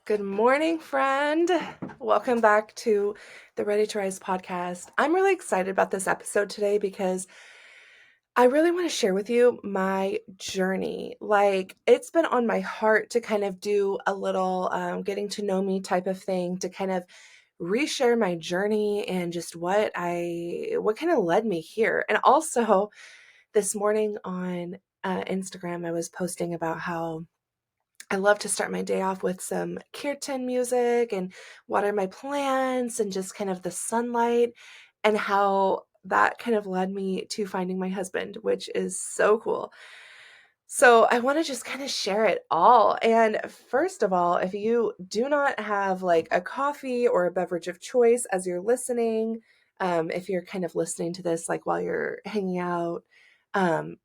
Good morning, friend. Welcome back to the Ready to Rise podcast. I'm really excited about this episode today because I really want to share with you my journey. It's been on my heart to kind of do a little getting to know me type of thing, to kind of reshare my journey and just what kind of led me here. And also, this morning on Instagram, I was posting about how I love to start my day off with some kirtan music and water my plants and just kind of the sunlight, and how that kind of led me to finding my husband, which is so cool. So I want to just kind of share it all. And first of all, if you do not have like a coffee or a beverage of choice as you're listening, if you're kind of listening to this like while you're hanging out,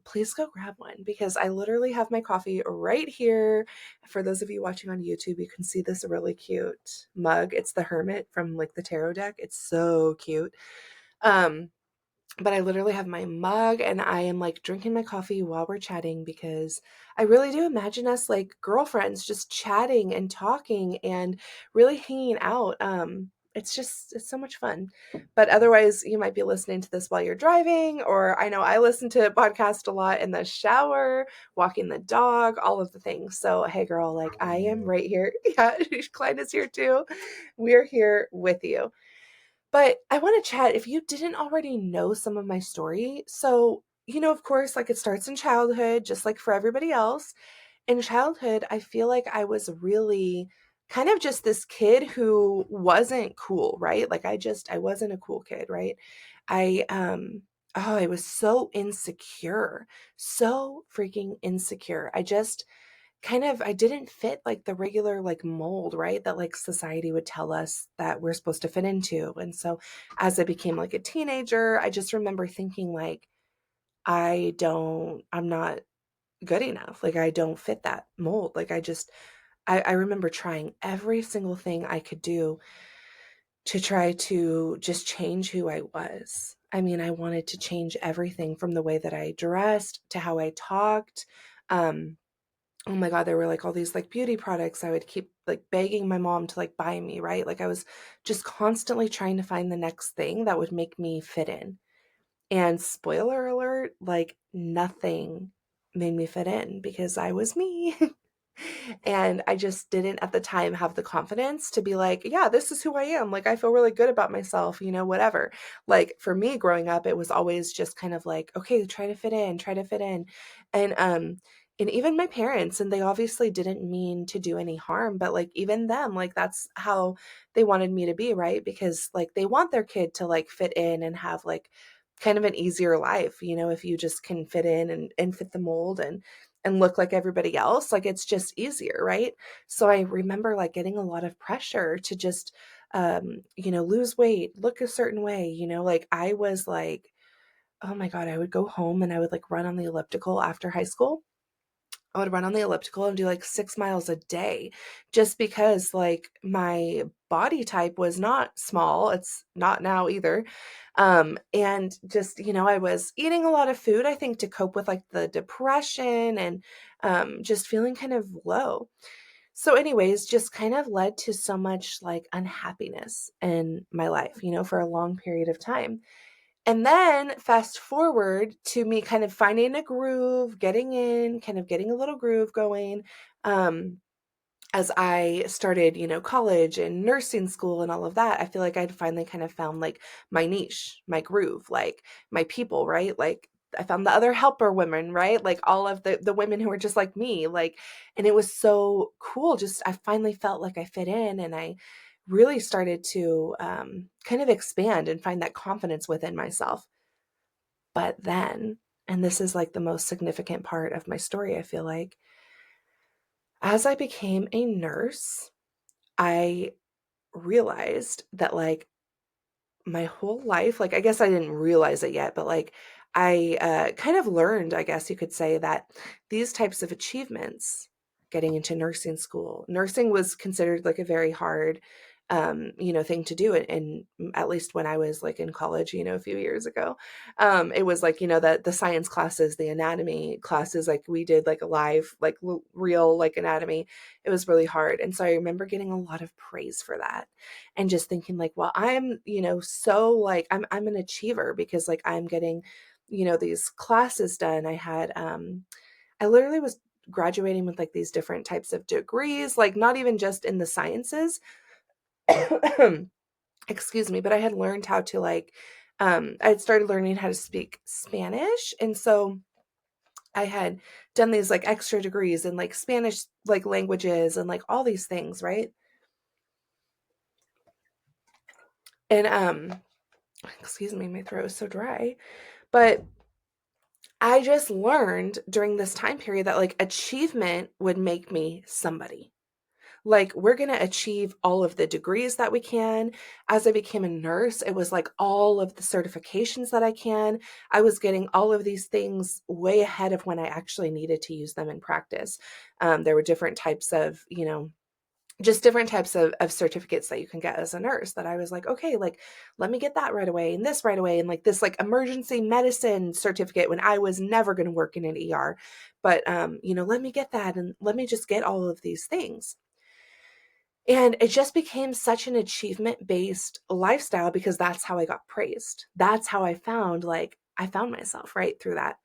please go grab one, because I literally have my coffee right here. For those of you watching on YouTube, you can see this really cute mug. It's the Hermit from like the tarot deck. It's so cute. Um, but I literally have my mug and I am like drinking my coffee while we're chatting, because I really do imagine us like girlfriends just chatting and talking and really hanging out. It's so much fun. But otherwise, you might be listening to this while you're driving, or I know I listen to podcast a lot in the shower, walking the dog, all of the things. So, hey girl, like I am right here. Yeah, Clyde is here too. We're here with you. But I want to chat if you didn't already know some of my story. So, of course, like it starts in childhood, just like for everybody else. In childhood, I feel like I was really kind of just this kid who wasn't cool, right? I wasn't a cool kid, right? I, um, I was so insecure, so freaking insecure. I didn't fit like the regular like mold, right? That like society would tell us that we're supposed to fit into. And so as I became like a teenager, I just remember thinking like, I'm not good enough. Like I don't fit that mold. I remember trying every single thing I could do to try to just change who I was. I mean, I wanted to change everything from the way that I dressed to how I talked. Um, Oh my God, there were like all these like beauty products I would keep like begging my mom to like buy me, right? Like I was just constantly trying to find the next thing that would make me fit in. And spoiler alert, like nothing made me fit in because I was me. And I just didn't at the time have the confidence to be like, yeah, this is who I am. Like I feel really good about myself, whatever. Like for me growing up, it was always just kind of like, okay, try to fit in, try to fit in. And even my parents, and they obviously didn't mean to do any harm, but like even them, like that's how they wanted me to be, right? Because like they want their kid to like fit in and have like kind of an easier life, if you just can fit in and fit the mold and look like everybody else, like it's just easier, right? So I remember like getting a lot of pressure to just lose weight, look a certain way, like I was like, oh my God, I would go home and I would like run on the elliptical after high school. I would run on the elliptical and do like 6 miles a day, just because like my body type was not small. It's not now either. And just, I was eating a lot of food, I think, to cope with like the depression and just feeling kind of low. So, anyways, just kind of led to so much like unhappiness in my life, for a long period of time. And then fast forward to me kind of finding a groove, getting in, kind of getting a little groove going. Um, as I started, college and nursing school and all of that, I feel like I'd finally kind of found like my niche, my groove, like my people, right? Like I found the other helper women, right? Like all of the women who were just like me, like, and it was so cool. Just I finally felt like I fit in, and I really started to kind of expand and find that confidence within myself. But then, and this is like the most significant part of my story, I feel like, as I became a nurse, I realized that like my whole life, like I guess I didn't realize it yet, but like I kind of learned, I guess you could say, that these types of achievements, getting into nursing school, nursing was considered like a very hard thing to do. And at least when I was like in college, a few years ago, it was like, the science classes, the anatomy classes, like we did like a live, like real, like anatomy. It was really hard. And so I remember getting a lot of praise for that and just thinking like, well, I'm, so like, I'm an achiever because like I'm getting, these classes done. I literally was graduating with like these different types of degrees, like not even just in the sciences, excuse me, but I had learned how to like, I had started learning how to speak Spanish. And so I had done these like extra degrees in like Spanish, like languages and like all these things. Right. And, excuse me, my throat is so dry, but I just learned during this time period that like achievement would make me somebody. Like, we're going to achieve all of the degrees that we can. As I became a nurse, it was like all of the certifications that I can. I was getting all of these things way ahead of when I actually needed to use them in practice. There were different types of, just different types of certificates that you can get as a nurse that I was like, okay, like, let me get that right away and this right away. And like this, like emergency medicine certificate when I was never going to work in an ER, but, let me get that and let me just get all of these things. And it just became such an achievement based lifestyle because that's how I got praised. That's how I found myself right through that.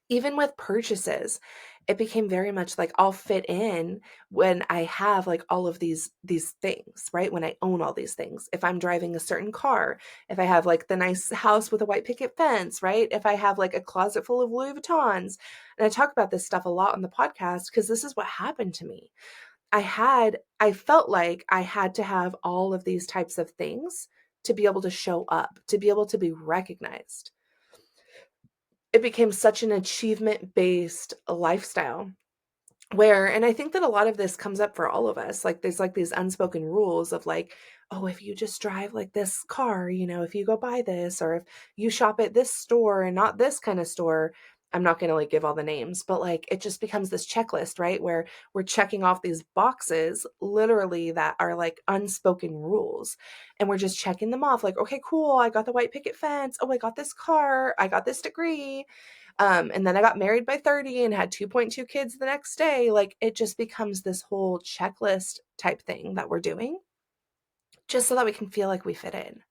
Even with purchases, it became very much like I'll fit in when I have like all of these things, right? When I own all these things. If I'm driving a certain car, if I have like the nice house with a white picket fence, right? If I have like a closet full of Louis Vuittons. And I talk about this stuff a lot on the podcast because this is what happened to me. I felt like I had to have all of these types of things to be able to show up, to be able to be recognized. It became such an achievement based lifestyle where, and I think that a lot of this comes up for all of us. Like there's like these unspoken rules of like, oh, if you just drive like this car, if you go buy this, or if you shop at this store and not this kind of store, I'm not going to like give all the names, but like it just becomes this checklist, right? Where we're checking off these boxes literally that are like unspoken rules. And we're just checking them off like, okay, cool. I got the white picket fence. Oh, I got this car. I got this degree. And then I got married by 30 and had 2.2 kids the next day. Like it just becomes this whole checklist type thing that we're doing just so that we can feel like we fit in.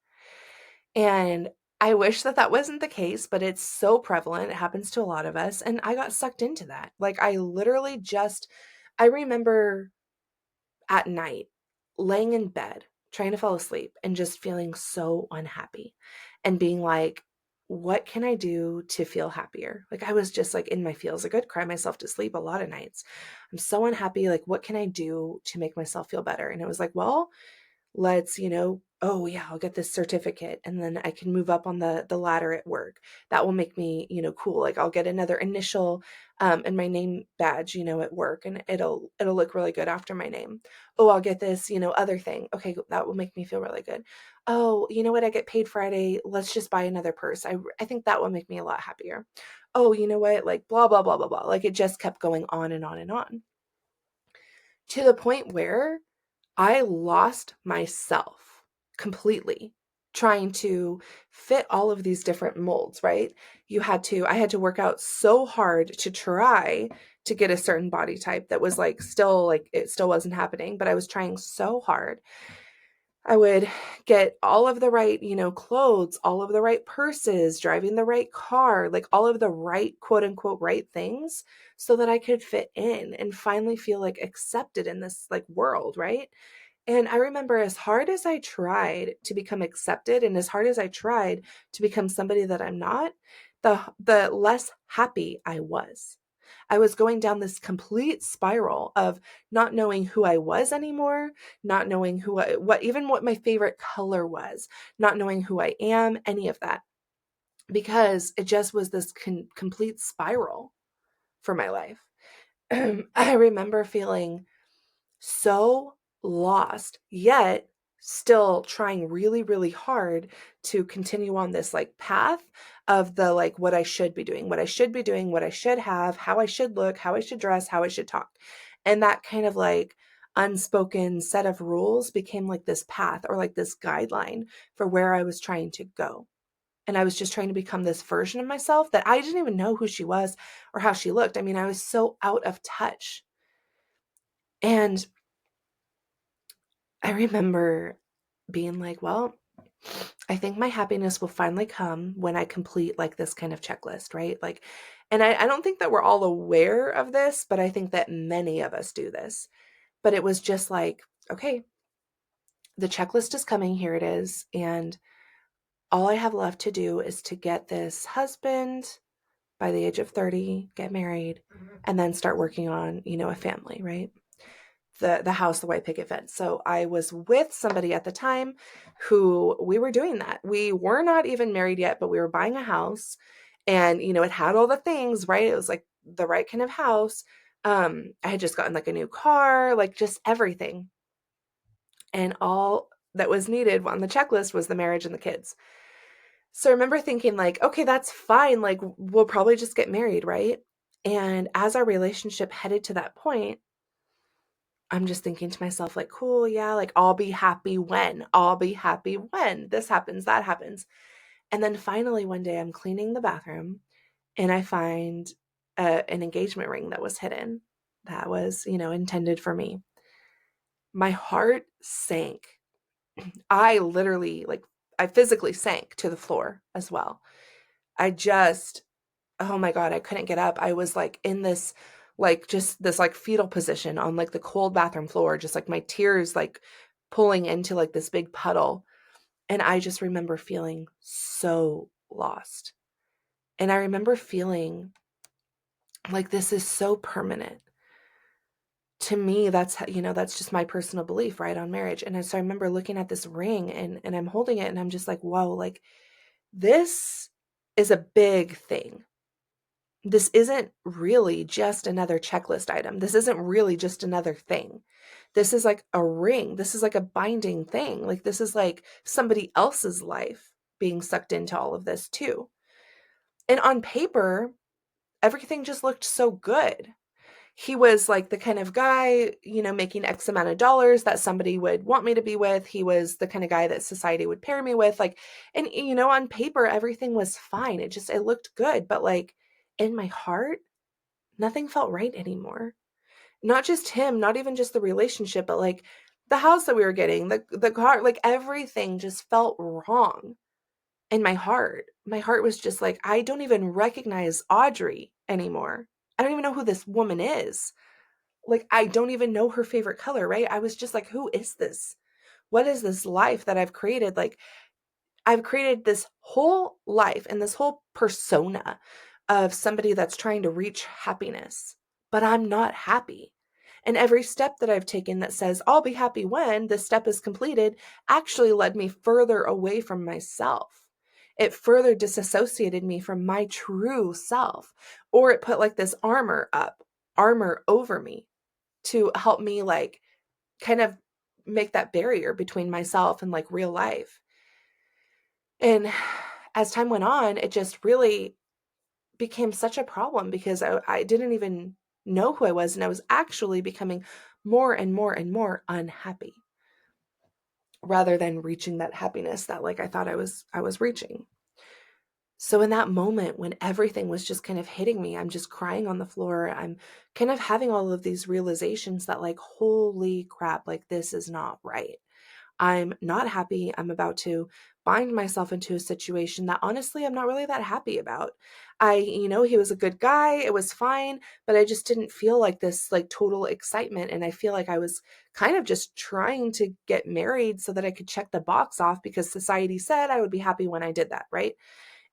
And I wish that that wasn't the case, but it's so prevalent. It happens to a lot of us. And I got sucked into that. Like I literally I remember at night laying in bed, trying to fall asleep and just feeling so unhappy and being like, what can I do to feel happier? Like I was just like in my feels. Like I'd cry myself to sleep a lot of nights. I'm so unhappy. Like, what can I do to make myself feel better? And it was like, well, let's, oh yeah, I'll get this certificate and then I can move up on the ladder at work. That will make me, cool. Like I'll get another initial and my name badge, at work, and it'll look really good after my name. Oh, I'll get this, other thing. Okay, that will make me feel really good. Oh, you know what? I get paid Friday. Let's just buy another purse. I think that will make me a lot happier. Oh, you know what? Like blah blah blah blah blah. Like it just kept going on and on and on to the point where I lost myself completely trying to fit all of these different molds, right? I had to work out so hard to try to get a certain body type that was like it still wasn't happening, but I was trying so hard. I would get all of the right, clothes, all of the right purses, driving the right car, like all of the right, quote unquote, right things so that I could fit in and finally feel like accepted in this like world, right? And I remember as hard as I tried to become accepted and as hard as I tried to become somebody that I'm not, the less happy I was. I was going down this complete spiral of not knowing who I was anymore, not knowing what my favorite color was, not knowing who I am, any of that, because it just was this complete spiral for my life. I remember feeling so lost, yet still trying really, really hard to continue on this like path of the like what I should be doing, what I should be doing, what I should have, how I should look, how I should dress, how I should talk. And that kind of like unspoken set of rules became like this path or like this guideline for where I was trying to go. And I was just trying to become this version of myself that I didn't even know who she was or how she looked. I mean, I was so out of touch. And I remember being like, well, I think my happiness will finally come when I complete like this kind of checklist, right? Like, and I don't think that we're all aware of this, but I think that many of us do this. But it was just like, okay, the checklist is coming, here it is. And all I have left to do is to get this husband by the age of 30, get married, and then start working on, a family, right? The house, the white picket fence. So I was with somebody at the time who we were doing that. We were not even married yet, but we were buying a house, and it had all the things, right? It was like the right kind of house. I had just gotten like a new car, like just everything. And all that was needed on the checklist was the marriage and the kids. So I remember thinking like, okay, that's fine. Like we'll probably just get married, right? And as our relationship headed to that point, I'm just thinking to myself, like, cool, yeah, like I'll be happy when this happens, that happens. And then finally, one day I'm cleaning the bathroom and I find an engagement ring that was hidden, that was, intended for me. My heart sank. I literally, like, I physically sank to the floor as well. I just, oh my God, I couldn't get up. I was like in this, like just this like fetal position on like the cold bathroom floor, just like my tears like pulling into like this big puddle. And I just remember feeling so lost. And I remember feeling like this is so permanent. To me, that's just my personal belief, right, on marriage. And so I remember looking at this ring and I'm holding it and I'm just like, whoa, like this is a big thing. This isn't really just another checklist item. This isn't really just another thing. This is like a ring. This is like a binding thing. Like this is like somebody else's life being sucked into all of this too. And on paper, everything just looked so good. He was like the kind of guy, making X amount of dollars that somebody would want me to be with. He was the kind of guy that society would pair me with. Like, and on paper, everything was fine. It looked good. But like in my heart, nothing felt right anymore. Not just him, not even just the relationship, but like the house that we were getting, the car, like everything just felt wrong in my heart. My heart was just like, I don't even recognize Audrey anymore. I don't even know who this woman is. Like, I don't even know her favorite color, right? I was just like, who is this? What is this life that I've created? Like, I've created this whole life and this whole persona of somebody that's trying to reach happiness, but I'm not happy. And every step that I've taken that says, I'll be happy when this step is completed, actually led me further away from myself. It further disassociated me from my true self, or it put like this armor over me to help me like kind of make that barrier between myself and like real life. And as time went on, it just really became such a problem because I didn't even know who I was. And I was actually becoming more and more and more unhappy rather than reaching that happiness that like I thought I was reaching. So in that moment when everything was just kind of hitting me, I'm just crying on the floor. I'm kind of having all of these realizations that like, holy crap, like this is not right. I'm not happy. I'm about to bind myself into a situation that honestly I'm not really that happy about. He was a good guy. It was fine, but I just didn't feel like this like total excitement. And I feel like I was kind of just trying to get married so that I could check the box off because society said I would be happy when I did that, right?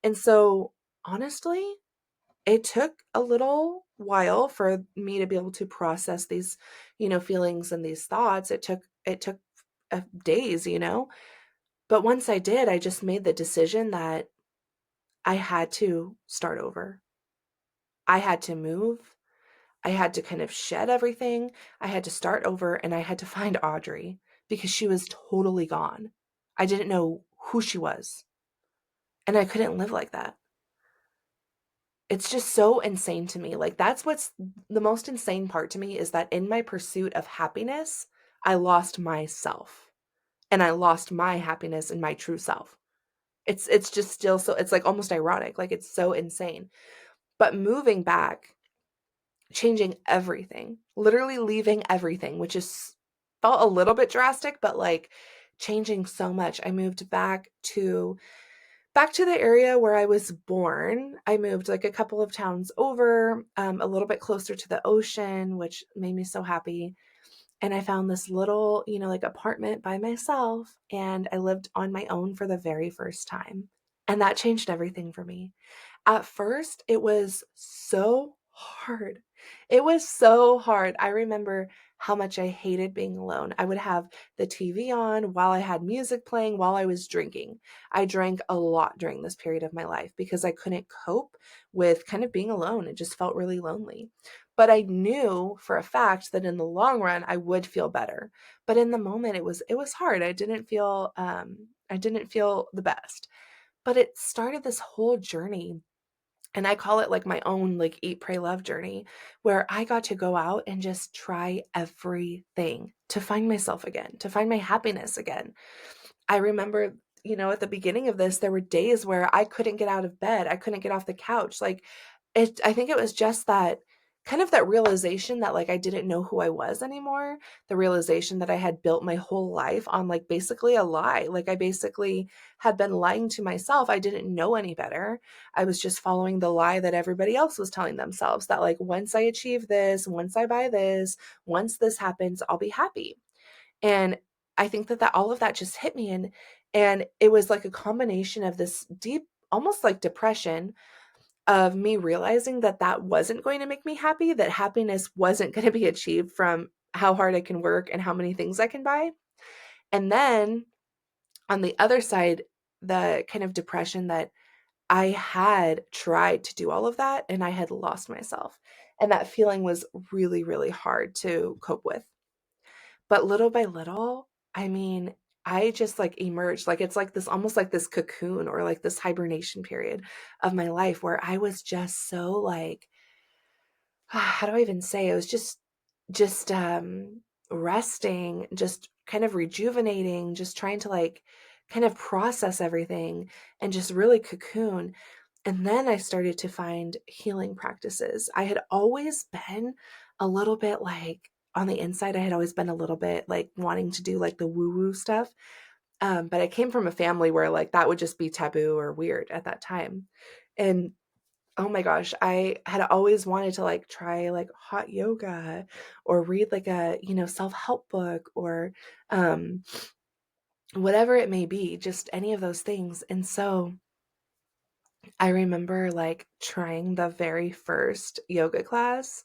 And so honestly, it took a little while for me to be able to process these, feelings and these thoughts. It took days. But once I did, I just made the decision that I had to start over. I had to move. I had to kind of shed everything. I had to start over and I had to find Audrey because she was totally gone. I didn't know who she was and I couldn't live like that. it's just so insane to me. Like, that's what's the most insane part to me, is that in my pursuit of happiness, I lost myself, and I lost my happiness and my true self. It's just still so, it's like almost ironic. Like, it's so insane. But moving back, changing everything, literally leaving everything, which is felt a little bit drastic, but like changing so much. I moved back to the area where I was born. I moved like a couple of towns over, a little bit closer to the ocean, which made me so happy. And I found this little, like apartment by myself, and I lived on my own for the very first time. And that changed everything for me. At first, it was so hard. It was so hard. I remember how much I hated being alone. I would have the TV on while I had music playing while I was drinking. I drank a lot during this period of my life because I couldn't cope with kind of being alone. It just felt really lonely. But I knew for a fact that in the long run I would feel better. But in the moment it was hard. I didn't feel the best. But it started this whole journey, and I call it like my own like eat, pray, love journey, where I got to go out and just try everything to find myself again, to find my happiness again. I remember, at the beginning of this, there were days where I couldn't get out of bed. I couldn't get off the couch. Like, I think it was just that kind of that realization that like I didn't know who I was anymore. The realization that I had built my whole life on like basically a lie. Like, I basically had been lying to myself. I didn't know any better. I was just following the lie that everybody else was telling themselves, that like once I achieve this, once I buy this, once this happens, I'll be happy. And I think that all of that just hit me, and it was like a combination of this deep, almost like depression, of me realizing that that wasn't going to make me happy, that happiness wasn't going to be achieved from how hard I can work and how many things I can buy. And then on the other side, the kind of depression that I had tried to do all of that and I had lost myself. And that feeling was really, really hard to cope with. But little by little, I mean, I just like emerged. Like, it's like this, almost like this cocoon or like this hibernation period of my life where I was just so like, how do I even say? It was just resting, just kind of rejuvenating, just trying to like kind of process everything and just really cocoon. And then I started to find healing practices. I had always been a little bit like, on the inside, I had always been a little bit like wanting to do like the woo woo stuff. But I came from a family where like that would just be taboo or weird at that time. And oh my gosh, I had always wanted to like try like hot yoga or read like a, self-help book or um, whatever it may be, just any of those things. And so I remember like trying the very first yoga class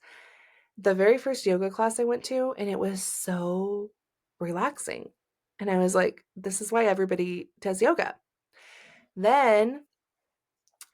I went to, and it was so relaxing. And I was like, this is why everybody does yoga. Then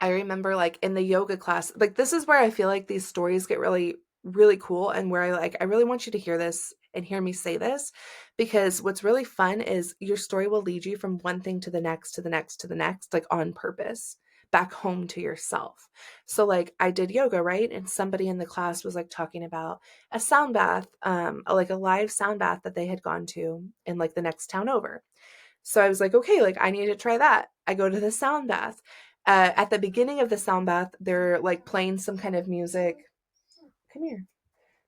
I remember like in the yoga class, like this is where I feel like these stories get really, really cool, and where I really want you to hear this and hear me say this, because what's really fun is your story will lead you from one thing to the next, to the next, to the next, like on purpose, back home to yourself. So like I did yoga, right? And somebody in the class was like talking about a sound bath, like a live sound bath that they had gone to in like the next town over. So I was like, okay, like I need to try that. I go to the sound bath. At the beginning of the sound bath, they're like playing some kind of music. Come here.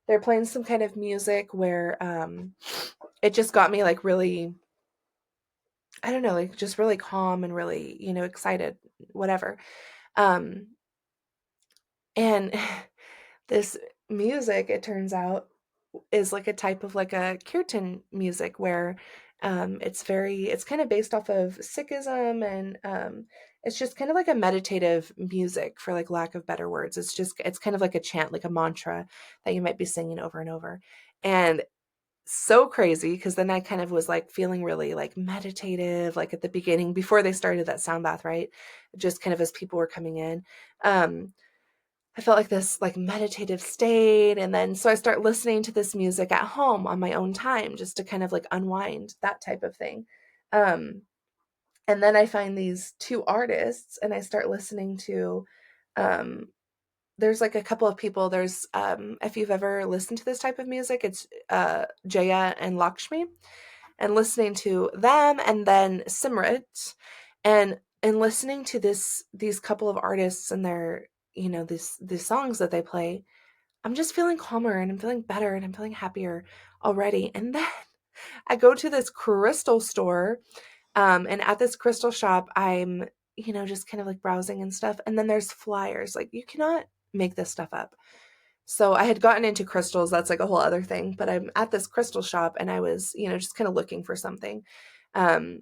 They're playing some kind of music where it just got me like really, I don't know, like just really calm and really, excited, whatever. Um, and this music, it turns out, is like a type of like a kirtan music where it's kind of based off of Sikhism, and it's just kind of like a meditative music, for like lack of better words. It's kind of like a chant, like a mantra that you might be singing over and over. And so crazy, because then I kind of was like feeling really like meditative, like at the beginning before they started that sound bath, right? Just kind of as people were coming in. Um, I felt like this like meditative state. And then so I start listening to this music at home on my own time, just to kind of like unwind, that type of thing. Um, and then I find these two artists and I start listening to um there's like a couple of people. There's if you've ever listened to this type of music, it's Jaya and Lakshmi, and listening to them, and then Simrit, and listening to these couple of artists and their, these songs that they play. I'm just feeling calmer, and I'm feeling better, and I'm feeling happier already. And then I go to this crystal store, and at this crystal shop, I'm, just kind of like browsing and stuff. And then there's flyers. Like, you cannot make this stuff up. So I had gotten into crystals. That's like a whole other thing. But I'm at this crystal shop, and I was, just kind of looking for something. Um,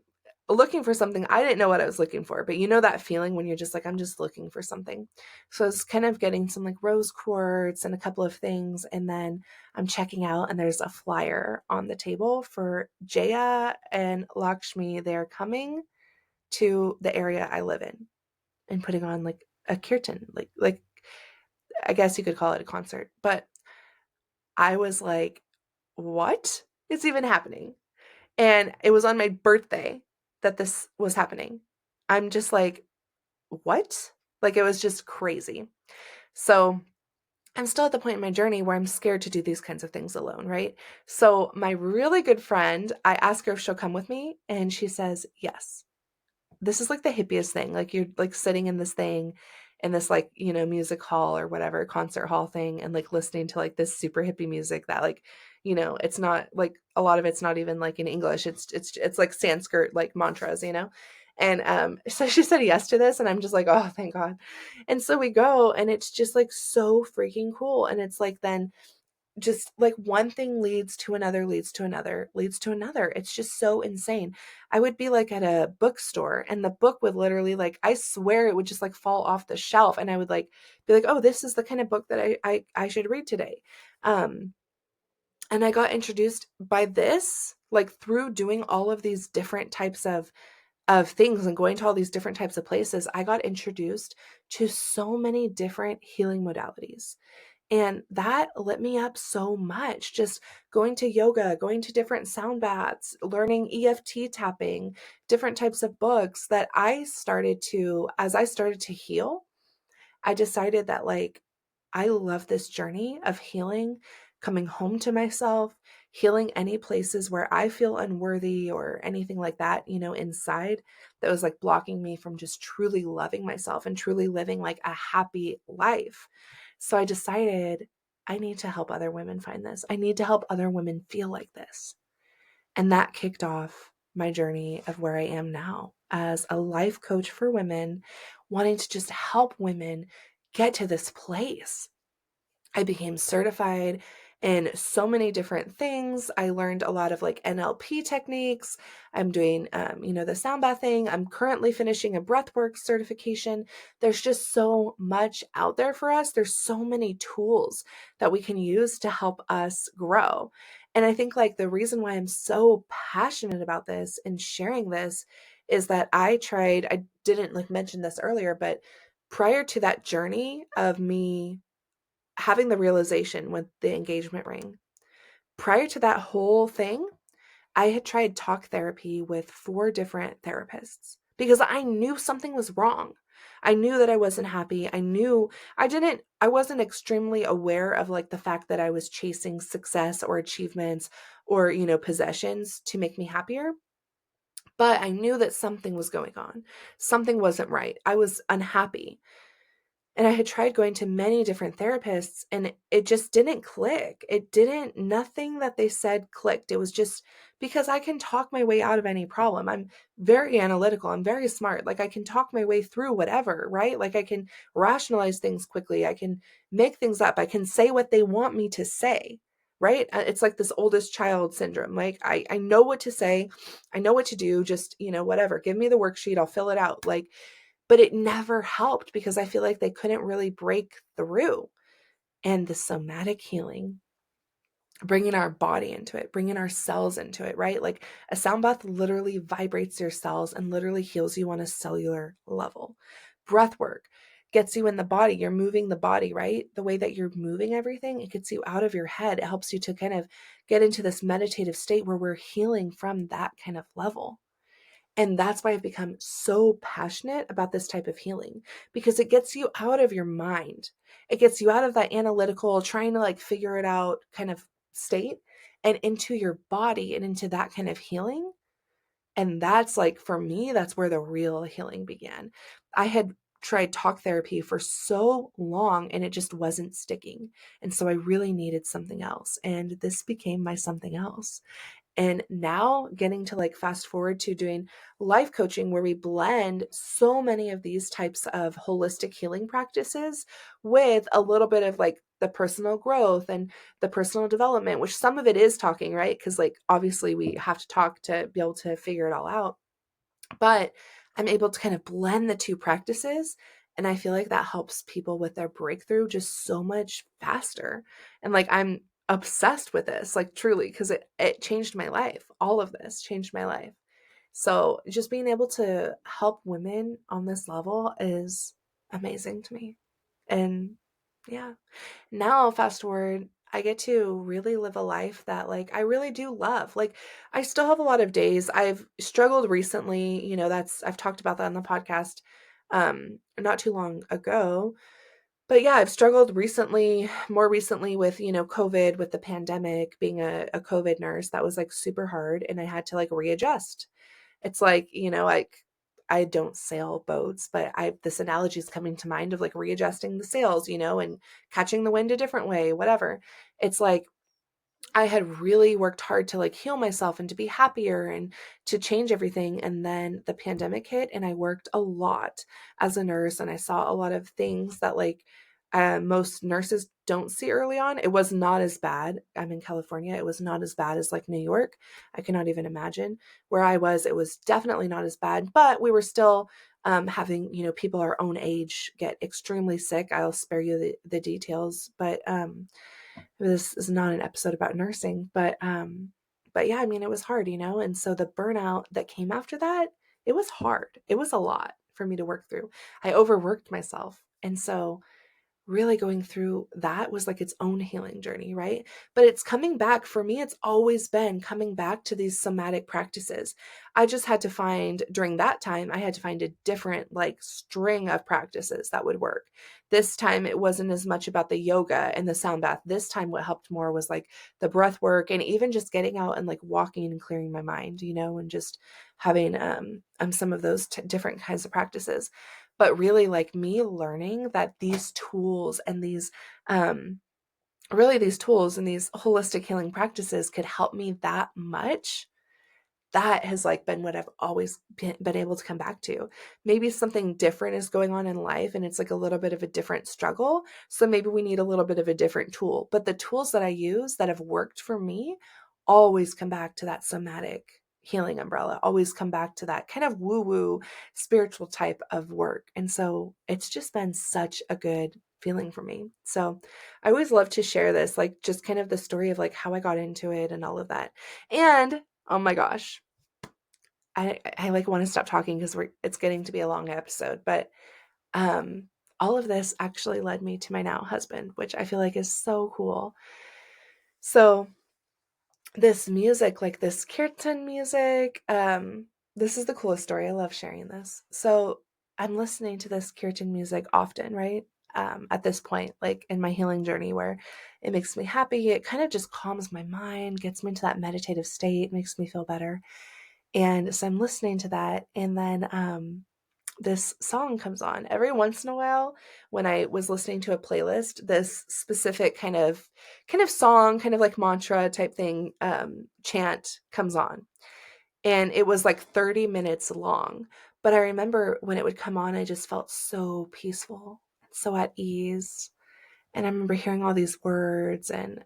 looking for something. I didn't know what I was looking for, but you know that feeling when you're just like, I'm just looking for something. So I was kind of getting some like rose quartz and a couple of things. And then I'm checking out, and there's a flyer on the table for Jaya and Lakshmi. They're coming to the area I live in and putting on like a kirtan, like I guess you could call it a concert. But I was like, what is even happening? And it was on my birthday that this was happening. I'm just like, what? Like, it was just crazy. So I'm still at the point in my journey where I'm scared to do these kinds of things alone, right? So my really good friend, I ask her if she'll come with me, and she says yes. This is like the hippiest thing. Like, you're like sitting in this thing, in this like, music hall or whatever, concert hall thing, and like listening to like this super hippie music that like, it's not like, a lot of it's not even like in English. It's like Sanskrit like mantras. And so she said yes to this, and I'm just like, oh, thank God. And so we go, and it's just like so freaking cool. And it's like, then just like one thing leads to another, leads to another, leads to another. It's just so insane. I would be like at a bookstore, and the book would literally, like, I swear it would just like fall off the shelf, and I would like be like, oh, this is the kind of book that I should read today. Um and I got introduced by this, like through doing all of these different types of things and going to all these different types of places. I got introduced to so many different healing modalities. And that lit me up so much. Just going to yoga, going to different sound baths, learning EFT tapping, different types of books, that as I started to heal, I decided that, like, I love this journey of healing, coming home to myself, healing any places where I feel unworthy or anything like that, inside, that was like blocking me from just truly loving myself and truly living like a happy life. So I decided I need to help other women find this. I need to help other women feel like this. And that kicked off my journey of where I am now as a life coach for women, wanting to just help women get to this place. I became certified in so many different things. I learned a lot of like NLP techniques. I'm doing, the sound bath thing. I'm currently finishing a breathwork certification. There's just so much out there for us. There's so many tools that we can use to help us grow. And I think like the reason why I'm so passionate about this and sharing this is that I didn't like mention this earlier, but prior to that journey of me having the realization with the engagement ring, prior to that whole thing, I had tried talk therapy with 4 different therapists because I knew something was wrong. I knew that I wasn't happy. I wasn't extremely aware of like the fact that I was chasing success or achievements or, possessions to make me happier. But I knew that something was going on. Something wasn't right. I was unhappy. And I had tried going to many different therapists, and it just didn't click. Nothing that they said clicked. It was just because I can talk my way out of any problem. I'm very analytical. I'm very smart. Like, I can talk my way through whatever, right? Like, I can rationalize things quickly. I can make things up. I can say what they want me to say, right? It's like this oldest child syndrome. Like, I know what to say. I know what to do. Just, whatever. Give me the worksheet. I'll fill it out. Like, but it never helped because I feel like they couldn't really break through. And the somatic healing, bringing our body into it, bringing our cells into it, right? Like, a sound bath literally vibrates your cells and literally heals you on a cellular level. Breath work gets you in the body. You're moving the body, right? The way that you're moving everything, it gets you out of your head. It helps you to kind of get into this meditative state where we're healing from that kind of level. And that's why I've become so passionate about this type of healing, because it gets you out of your mind. It gets you out of that analytical, trying to like figure it out kind of state and into your body and into that kind of healing. And that's like, for me, that's where the real healing began. I had tried talk therapy for so long and it just wasn't sticking. And so I really needed something else. And this became my something else. And now getting to like fast forward to doing life coaching where we blend so many of these types of holistic healing practices with a little bit of like the personal growth and the personal development, which some of it is talking, right? Because like obviously we have to talk to be able to figure it all out. But I'm able to kind of blend the two practices. And I feel like that helps people with their breakthrough just so much faster. And like, I'm obsessed with this, like truly, because it changed my life. All of this changed my life. So just being able to help women on this level is amazing to me. And yeah, now fast forward, I get to really live a life that like I really do love. Like I still have a lot of days. I've struggled recently, that's I've talked about that on the podcast not too long ago. But yeah, I've struggled recently, more recently with, COVID, with the pandemic, being a COVID nurse. That was like super hard and I had to like readjust. It's like, like I don't sail boats, but this analogy is coming to mind of like readjusting the sails, and catching the wind a different way, whatever. It's like I had really worked hard to like heal myself and to be happier and to change everything. And then the pandemic hit and I worked a lot as a nurse and I saw a lot of things that like most nurses don't see early on. It was not as bad. I'm in California. It was not as bad as like New York. I cannot even imagine where I was. It was definitely not as bad, but we were still having, people our own age get extremely sick. I'll spare you the details, but this is not an episode about nursing, but yeah, I mean, it was hard, and so the burnout that came after that, it was hard. It was a lot for me to work through. I overworked myself. And so really going through that was like its own healing journey, right? But it's coming back for me. It's always been coming back to these somatic practices. I just had to find during that time, I had to find a different like string of practices that would work. This time it wasn't as much about the yoga and the sound bath. This time what helped more was like the breath work and even just getting out and like walking and clearing my mind, and just having some of those different kinds of practices. But really like me learning that these tools and these these holistic healing practices could help me that much, that has like been what I've always been able to come back to. Maybe something different is going on in life and it's like a little bit of a different struggle. So maybe we need a little bit of a different tool. But the tools that I use that have worked for me always come back to that somatic healing umbrella, always come back to that kind of woo-woo spiritual type of work. And so it's just been such a good feeling for me. So I always love to share this, like just kind of the story of like how I got into it and all of that. And oh my gosh, I like want to stop talking because it's getting to be a long episode, but um all of this actually led me to my now husband, which I feel like is so cool. So this music, like this kirtan music, this is the coolest story. I love sharing this. So I'm listening to this kirtan music often, right? At this point, like in my healing journey where it makes me happy, it kind of just calms my mind, gets me into that meditative state, makes me feel better. And so I'm listening to that. And then this song comes on every once in a while when I was listening to a playlist, this specific kind of song, kind of like mantra type thing, chant comes on. And it was like 30 minutes long. But I remember when it would come on, I just felt so peaceful, so at ease. And I remember hearing all these words and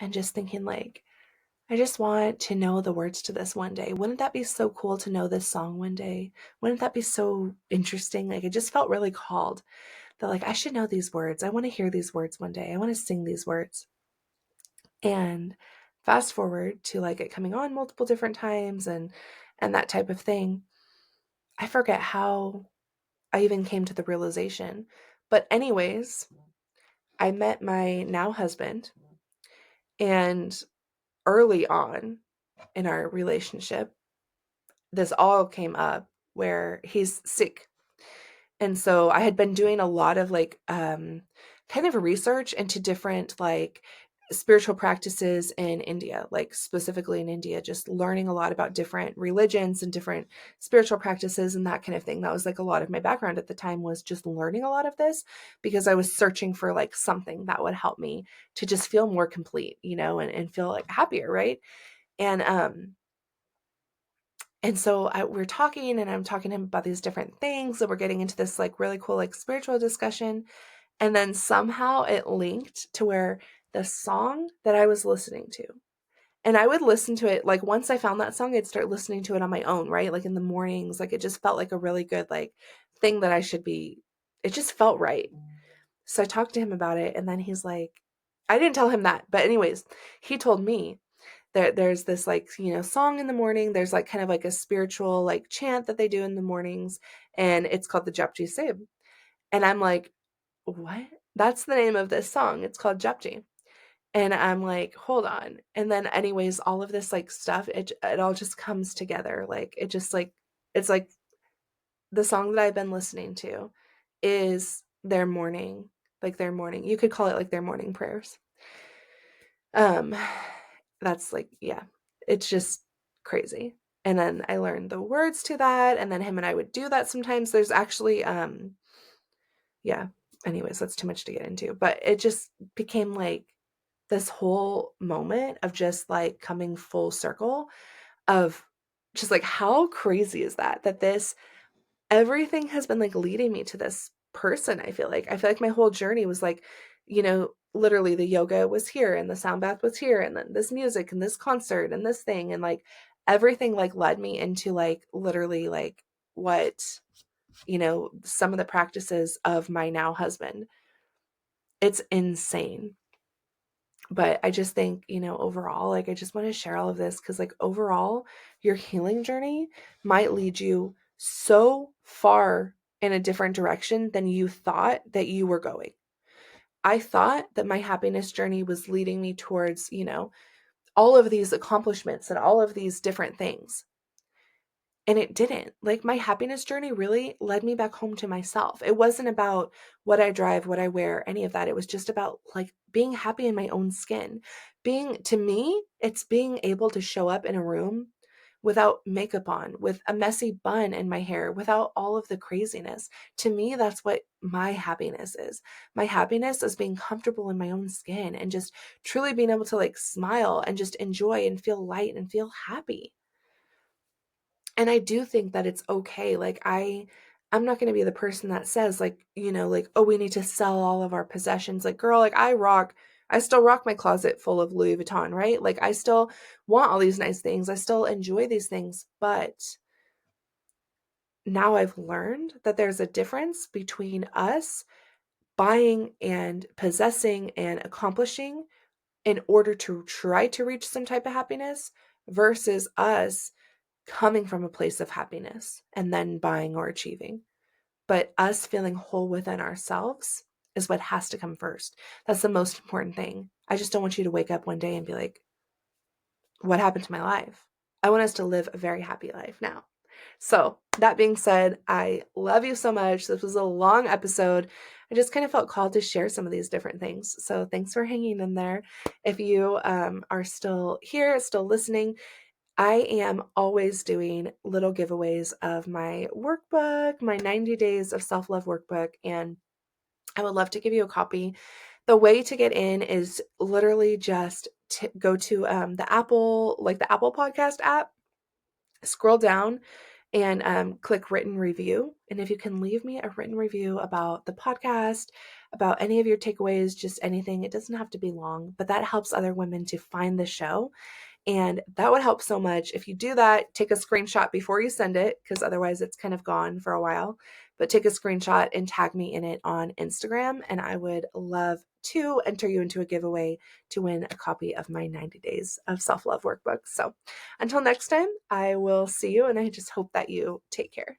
just thinking like, I just want to know the words to this one day. Wouldn't that be so cool to know this song one day? Wouldn't that be so interesting? Like, it just felt really called that, like, I should know these words. I want to hear these words one day. I want to sing these words. And fast forward to like it coming on multiple different times and that type of thing. I forget how I even came to the realization. But anyways, I met my now husband, and early on in our relationship, this all came up where he's sick And so I had been doing a lot of like kind of research into different like spiritual practices in India, like specifically in India, just learning a lot about different religions and different spiritual practices and that kind of thing. That was like a lot of my background at the time, was just learning a lot of this because I was searching for like something that would help me to just feel more complete, and feel like happier, right? And so we're talking, and I'm talking to him about these different things, and we're getting into this like really cool like spiritual discussion. And then somehow it linked to where the song that I was listening to, and I would listen to it, like once I found that song, I'd start listening to it on my own, right? Like in the mornings, like it just felt like a really good like thing that I should be, it just felt right. So I talked to him about it, and then he's like, I didn't tell him that, but anyways, he told me there's this like, song in the morning. There's like kind of like a spiritual like chant that they do in the mornings, and it's called the Japji Sahib. And I'm like, what? That's the name of this song. It's called Japji. And I'm like, hold on. And then anyways, all of this like stuff, it all just comes together. Like it just like, it's like the song that I've been listening to is their morning, like their morning. You could call it like their morning prayers. Um, that's like, yeah, it's just crazy. And then I learned the words to that, and then him and I would do that sometimes. There's actually, yeah, anyways, that's too much to get into, but it just became like this whole moment of just like coming full circle of just like, how crazy is that, this everything has been like leading me to this person. I feel like my whole journey was like, literally the yoga was here and the sound bath was here and then this music and this concert and this thing, and like everything like led me into like literally like what, some of the practices of my now husband. It's insane. But I just think, overall, like I just want to share all of this because like overall, your healing journey might lead you so far in a different direction than you thought that you were going. I thought that my happiness journey was leading me towards, all of these accomplishments and all of these different things. And it didn't. Like my happiness journey really led me back home to myself. It wasn't about what I drive, what I wear, any of that. It was just about like being happy in my own skin. To me, it's being able to show up in a room without makeup on, with a messy bun in my hair, without all of the craziness. To me, that's what my happiness is. My happiness is being comfortable in my own skin and just truly being able to like smile and just enjoy and feel light and feel happy. And I do think that it's okay. Like I'm not going to be the person that says like, like, oh, we need to sell all of our possessions. Like, girl, like I still rock my closet full of Louis Vuitton, right? Like I still want all these nice things. I still enjoy these things, but now I've learned that there's a difference between us buying and possessing and accomplishing in order to try to reach some type of happiness versus us coming from a place of happiness and then buying or achieving. But us feeling whole within ourselves is what has to come first. That's the most important thing. I just don't want you to wake up one day and be like, what happened to my life? I want us to live a very happy life now. So, that being said, I love you so much. This was a long episode. I just kind of felt called to share some of these different things. So, thanks for hanging in there. If you are still here, still listening, I am always doing little giveaways of my workbook, my 90 days of self-love workbook, and I would love to give you a copy. The way to get in is literally just go to the Apple Podcast app, scroll down and click written review. And if you can leave me a written review about the podcast, about any of your takeaways, just anything, it doesn't have to be long, but that helps other women to find the show. And that would help so much. If you do that, take a screenshot before you send it, because otherwise it's kind of gone for a while. But take a screenshot and tag me in it on Instagram. And I would love to enter you into a giveaway to win a copy of my 90 days of self-love workbook. So until next time, I will see you. And I just hope that you take care.